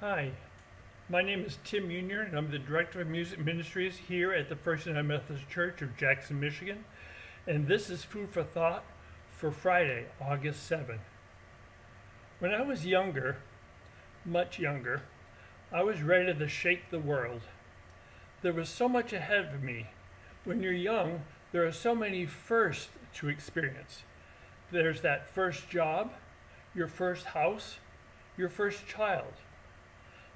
Hi, my name is Tim Meunier, and I'm the Director of Music Ministries here at the First United Methodist Church of Jackson, Michigan. And this is Food for Thought for Friday, August 7th. When I was younger, much younger, I was ready to shake the world. There was so much ahead of me. When you're young, there are so many firsts to experience. There's that first job, your first house, your first child.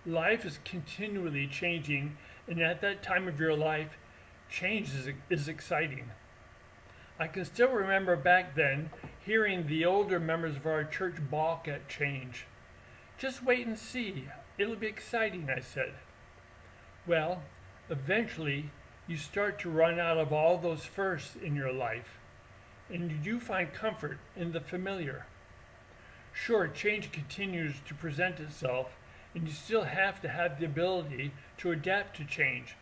Life is continually changing, and at that time of your life, change is exciting. I can still remember back then hearing the older members of our church balk at change. Just wait and see. It'll be exciting, I said. Well, eventually, you start to run out of all those firsts in your life, and you do find comfort in the familiar. Sure, change continues to present itself, and you still have to have the ability to adapt to change,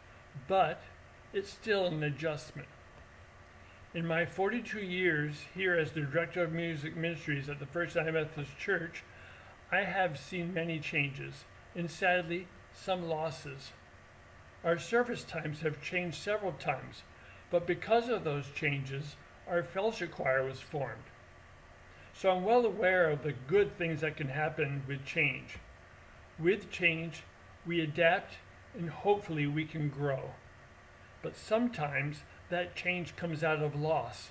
but it's still an adjustment. In my 42 years here as the Director of Music Ministries at the First United Methodist Church, I have seen many changes, and sadly, some losses. Our service times have changed several times, but because of those changes, our fellowship choir was formed. So I'm well aware of the good things that can happen with change. With change, we adapt and hopefully we can grow. But sometimes that change comes out of loss.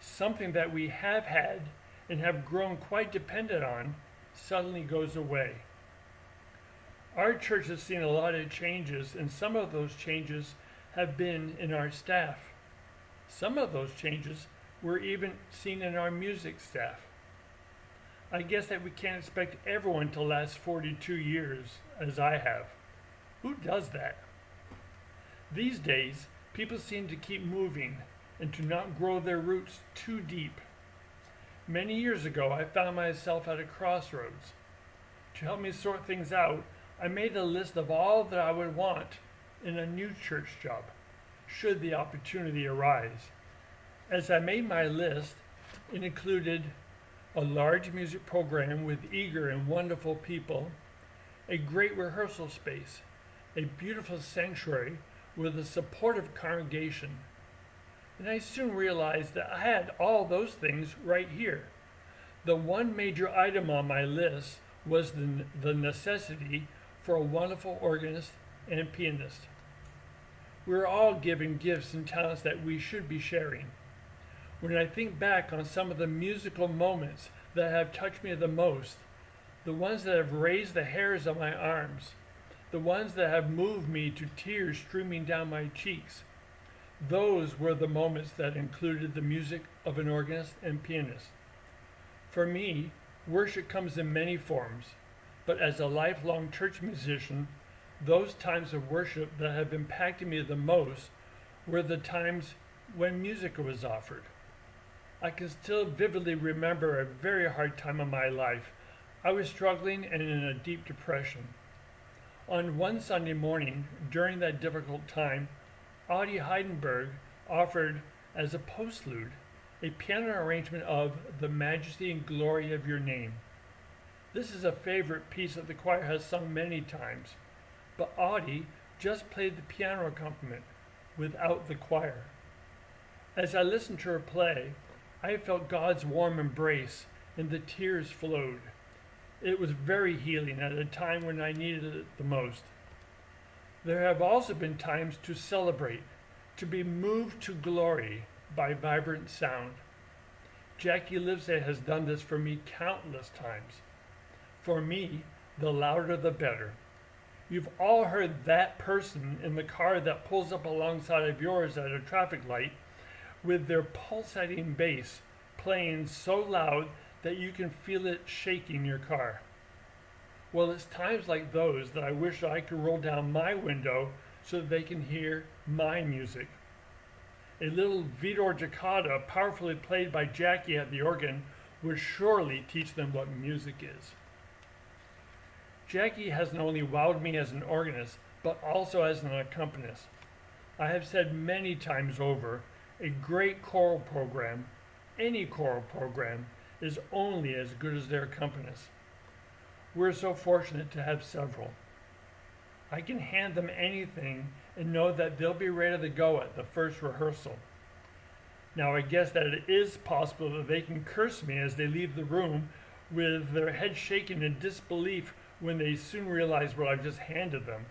Something that we have had and have grown quite dependent on suddenly goes away. Our church has seen a lot of changes, and some of those changes have been in our staff. Some of those changes were even seen in our music staff. I guess that we can't expect everyone to last 42 years as I have. Who does that? These days, people seem to keep moving and to not grow their roots too deep. Many years ago, I found myself at a crossroads. To help me sort things out, I made a list of all that I would want in a new church job, should the opportunity arise. As I made my list, it included a large music program with eager and wonderful people, a great rehearsal space, a beautiful sanctuary with a supportive congregation. And I soon realized that I had all those things right here. The one major item on my list was the necessity for a wonderful organist and pianist. We're all given gifts and talents that we should be sharing. When I think back on some of the musical moments that have touched me the most, the ones that have raised the hairs on my arms, the ones that have moved me to tears streaming down my cheeks, those were the moments that included the music of an organist and pianist. For me, worship comes in many forms, but as a lifelong church musician, those times of worship that have impacted me the most were the times when music was offered. I can still vividly remember a very hard time in my life. I was struggling and in a deep depression. On one Sunday morning, during that difficult time, Audie Heidenberg offered as a postlude a piano arrangement of The Majesty and Glory of Your Name. This is a favorite piece that the choir has sung many times, but Audie just played the piano accompaniment without the choir. As I listened to her play, I felt God's warm embrace and the tears flowed. It was very healing at a time when I needed it the most. There have also been times to celebrate, to be moved to glory by vibrant sound. Jackie Livesay has done this for me countless times. For me, the louder the better. You've all heard that person in the car that pulls up alongside of yours at a traffic light with their pulsating bass playing so loud that you can feel it shaking your car. Well, it's times like those that I wish I could roll down my window so that they can hear my music. A little Vidor Toccata powerfully played by Jackie at the organ would surely teach them what music is. Jackie hasn't only wowed me as an organist, but also as an accompanist. I have said many times over, a great choral program, any choral program, is only as good as their accompanist. We're so fortunate to have several. I can hand them anything and know that they'll be ready to go at the first rehearsal. Now, I guess that it is possible that they can curse me as they leave the room with their head shaking in disbelief when they soon realize what I've just handed them.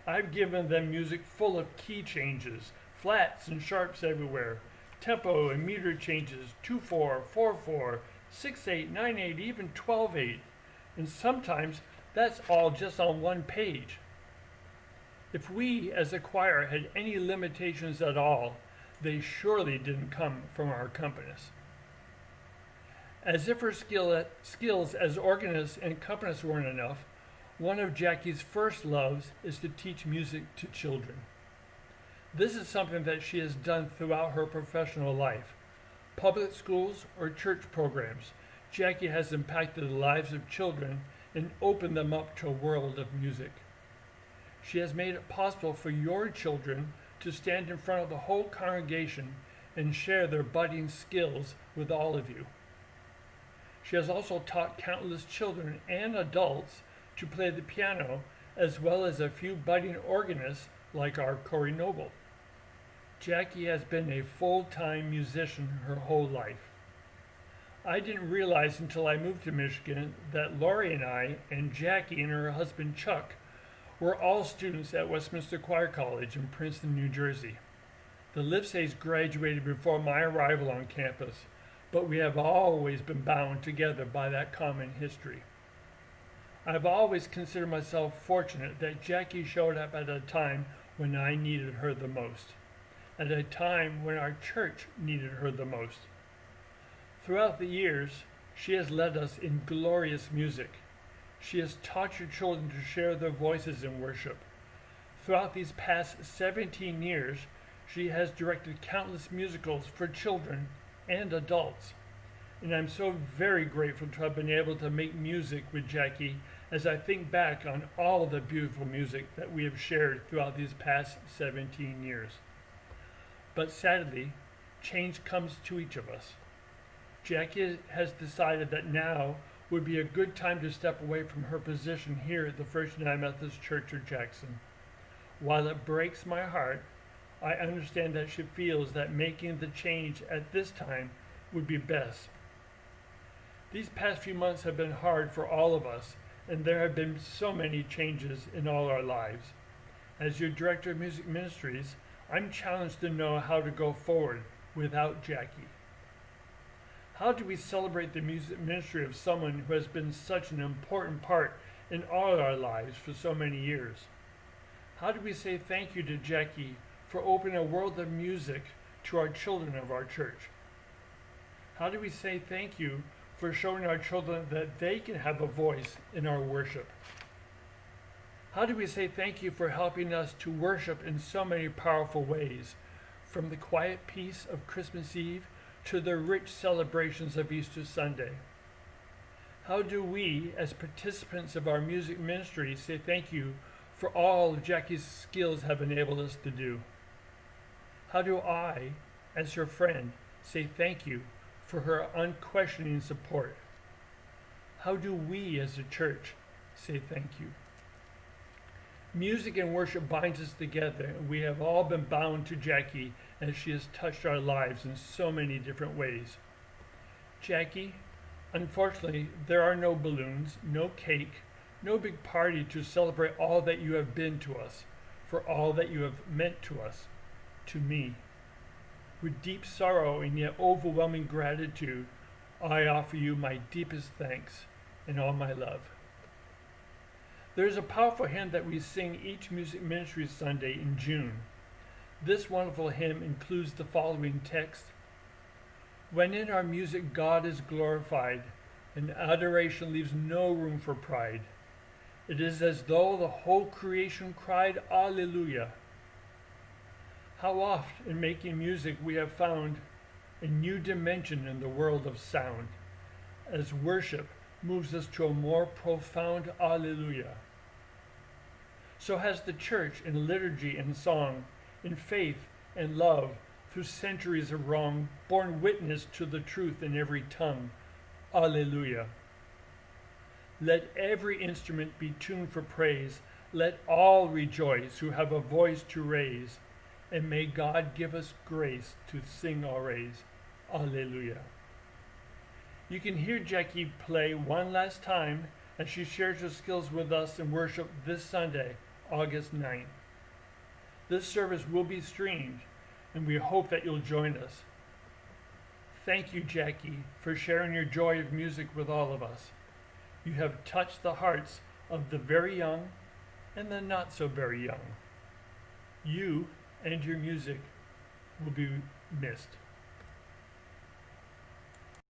I've given them music full of key changes, flats and sharps everywhere, tempo and meter changes, 2/4, 4/4, 6/8, 9/8, even 12/8. And sometimes that's all just on one page. If we as a choir had any limitations at all, they surely didn't come from our accompanist. As if her skills as organist and accompanist weren't enough, one of Jackie's first loves is to teach music to children. This is something that she has done throughout her professional life. Public schools or church programs, Jackie has impacted the lives of children and opened them up to a world of music. She has made it possible for your children to stand in front of the whole congregation and share their budding skills with all of you. She has also taught countless children and adults to play the piano, as well as a few budding organists like our Corey Noble. Jackie has been a full-time musician her whole life. I didn't realize until I moved to Michigan that Lori and I, and Jackie and her husband Chuck, were all students at Westminster Choir College in Princeton, New Jersey. The Livseys graduated before my arrival on campus, but we have always been bound together by that common history. I've always considered myself fortunate that Jackie showed up at a time when I needed her the most, at a time when our church needed her the most. Throughout the years, she has led us in glorious music. She has taught your children to share their voices in worship. Throughout these past 17 years, she has directed countless musicals for children and adults. And I'm so very grateful to have been able to make music with Jackie as I think back on all of the beautiful music that we have shared throughout these past 17 years. But sadly, change comes to each of us. Jackie has decided that now would be a good time to step away from her position here at the First United Methodist Church of Jackson. While it breaks my heart, I understand that she feels that making the change at this time would be best. These past few months have been hard for all of us, and there have been so many changes in all our lives. As your Director of Music Ministries, I'm challenged to know how to go forward without Jackie. How do we celebrate the music ministry of someone who has been such an important part in all our lives for so many years? How do we say thank you to Jackie for opening a world of music to our children of our church? How do we say thank you for showing our children that they can have a voice in our worship? How do we say thank you for helping us to worship in so many powerful ways, from the quiet peace of Christmas Eve to the rich celebrations of Easter Sunday? How do we, as participants of our music ministry, say thank you for all Jackie's skills have enabled us to do? How do I, as her friend, say thank you for her unquestioning support? How do we, as a church, say thank you? Music and worship binds us together, and we have all been bound to Jackie as she has touched our lives in so many different ways. Jackie, unfortunately, there are no balloons, no cake, no big party to celebrate all that you have been to us, for all that you have meant to us, to me. With deep sorrow and yet overwhelming gratitude, I offer you my deepest thanks and all my love. There is a powerful hymn that we sing each Music Ministry Sunday in June. This wonderful hymn includes the following text: When in our music God is glorified, and adoration leaves no room for pride, it is as though the whole creation cried, Alleluia. How oft in making music we have found a new dimension in the world of sound, as worship moves us to a more profound Alleluia. So has the church in liturgy and song, in faith and love, through centuries of wrong, borne witness to the truth in every tongue. Alleluia. Let every instrument be tuned for praise. Let all rejoice who have a voice to raise. And may God give us grace to sing always. Alleluia. You can hear Jackie play one last time as she shares her skills with us in worship this Sunday, August 9th. This service will be streamed, and we hope that you'll join us. Thank you, Jackie, for sharing your joy of music with all of us. You have touched the hearts of the very young and the not so very young. You and your music will be missed.